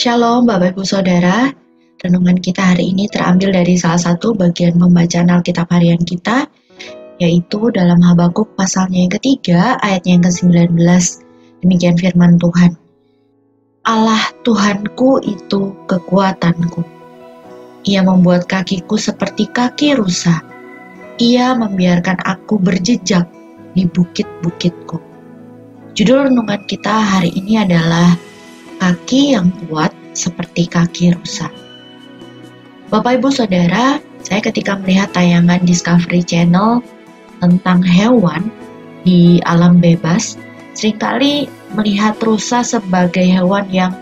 Shalom Bapak Ibu Saudara, renungan kita hari ini terambil dari salah satu bagian pembacaan Alkitab harian kita, yaitu dalam Habakuk pasalnya yang ketiga, ayatnya yang ke-19. Demikian firman Tuhan. Allah Tuhanku itu kekuatanku. Ia membuat kakiku seperti kaki rusa. Ia membiarkan aku berjejak di bukit-bukitku. Judul renungan kita hari ini adalah kaki yang kuat seperti kaki rusa. Bapak Ibu Saudara, saya ketika melihat tayangan Discovery Channel tentang hewan di alam bebas, seringkali melihat rusa sebagai hewan yang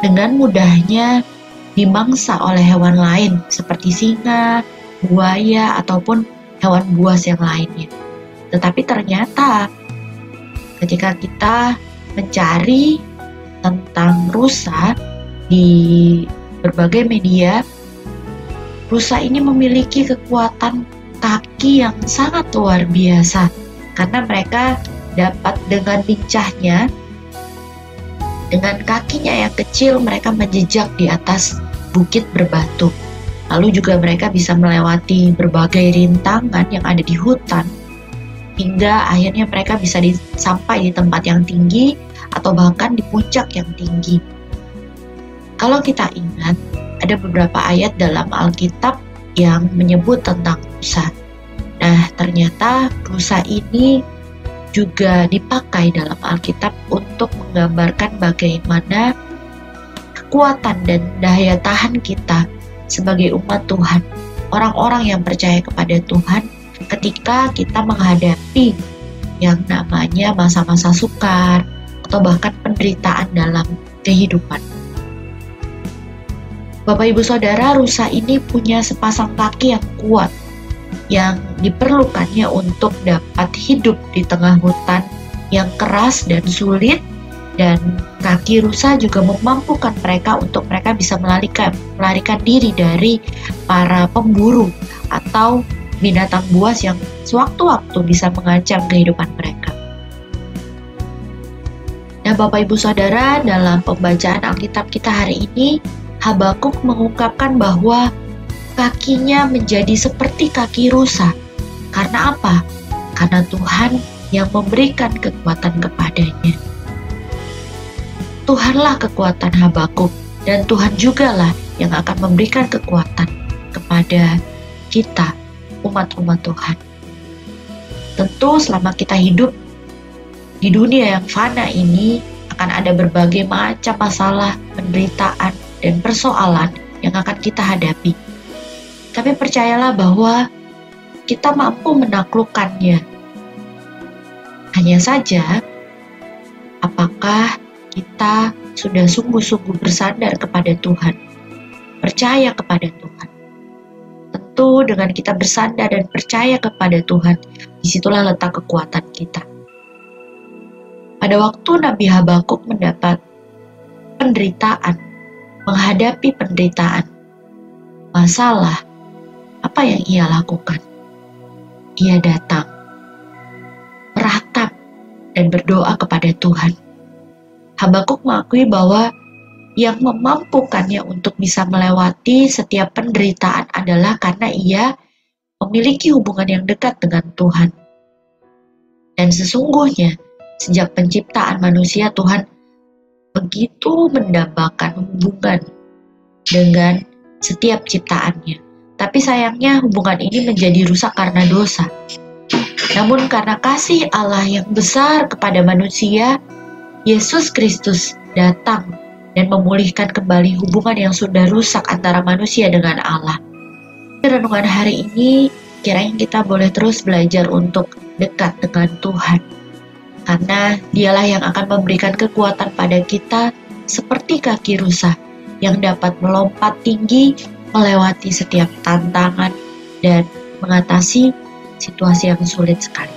dengan mudahnya dimangsa oleh hewan lain seperti singa, buaya, ataupun hewan buas yang lainnya. Tetapi ternyata ketika kita mencari tentang rusa di berbagai media, rusa ini memiliki kekuatan kaki yang sangat luar biasa karena mereka dapat dengan lincahnya, dengan kakinya yang kecil mereka menjejak di atas bukit berbatu. Lalu juga mereka bisa melewati berbagai rintangan yang ada di hutan hingga akhirnya mereka bisa sampai di tempat yang tinggi atau bahkan di puncak yang tinggi. Kalau kita ingat, ada beberapa ayat dalam Alkitab yang menyebut tentang rusa. Nah, ternyata rusa ini juga dipakai dalam Alkitab untuk menggambarkan bagaimana kekuatan dan daya tahan kita sebagai umat Tuhan, orang-orang yang percaya kepada Tuhan ketika kita menghadapi yang namanya masa-masa sukar atau bahkan penderitaan dalam kehidupan. Bapak Ibu Saudara, rusa ini punya sepasang kaki yang kuat yang diperlukannya untuk dapat hidup di tengah hutan yang keras dan sulit, dan kaki rusa juga memampukan mereka untuk mereka bisa melarikan diri dari para pemburu atau binatang buas yang sewaktu-waktu bisa mengancam kehidupan mereka. Nah, Bapak Ibu Saudara, dalam pembacaan Alkitab kita hari ini, Habakuk mengungkapkan bahwa kakinya menjadi seperti kaki rusa. Karena apa? Karena Tuhan yang memberikan kekuatan kepadanya. Tuhanlah kekuatan Habakuk, dan Tuhan jugalah yang akan memberikan kekuatan kepada kita, umat-umat Tuhan. Tentu selama kita hidup di dunia yang fana ini akan ada berbagai macam masalah, penderitaan, dan persoalan yang akan kita hadapi. Tapi percayalah bahwa kita mampu menaklukkannya. Hanya saja, apakah kita sudah sungguh-sungguh bersandar kepada Tuhan, percaya kepada Tuhan? Tentu dengan kita bersandar dan percaya kepada Tuhan, disitulah letak kekuatan kita. Pada waktu Nabi Habakuk mendapat penderitaan, menghadapi penderitaan, masalah, apa yang ia lakukan? Ia datang, meratap, dan berdoa kepada Tuhan. Habakuk mengakui bahwa yang memampukannya untuk bisa melewati setiap penderitaan adalah karena ia memiliki hubungan yang dekat dengan Tuhan. Dan sesungguhnya, sejak penciptaan manusia, Tuhan begitu mendambakan hubungan dengan setiap ciptaannya. Tapi sayangnya hubungan ini menjadi rusak karena dosa. Namun karena kasih Allah yang besar kepada manusia, Yesus Kristus datang dan memulihkan kembali hubungan yang sudah rusak antara manusia dengan Allah. Di renungan hari ini, kiranya kita boleh terus belajar untuk dekat dengan Tuhan. Karena dialah yang akan memberikan kekuatan pada kita seperti kaki rusa yang dapat melompat tinggi, melewati setiap tantangan, dan mengatasi situasi yang sulit sekali.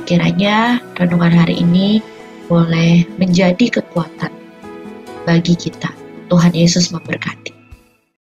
Kiranya renungan hari ini boleh menjadi kekuatan bagi kita. Tuhan Yesus memberkati.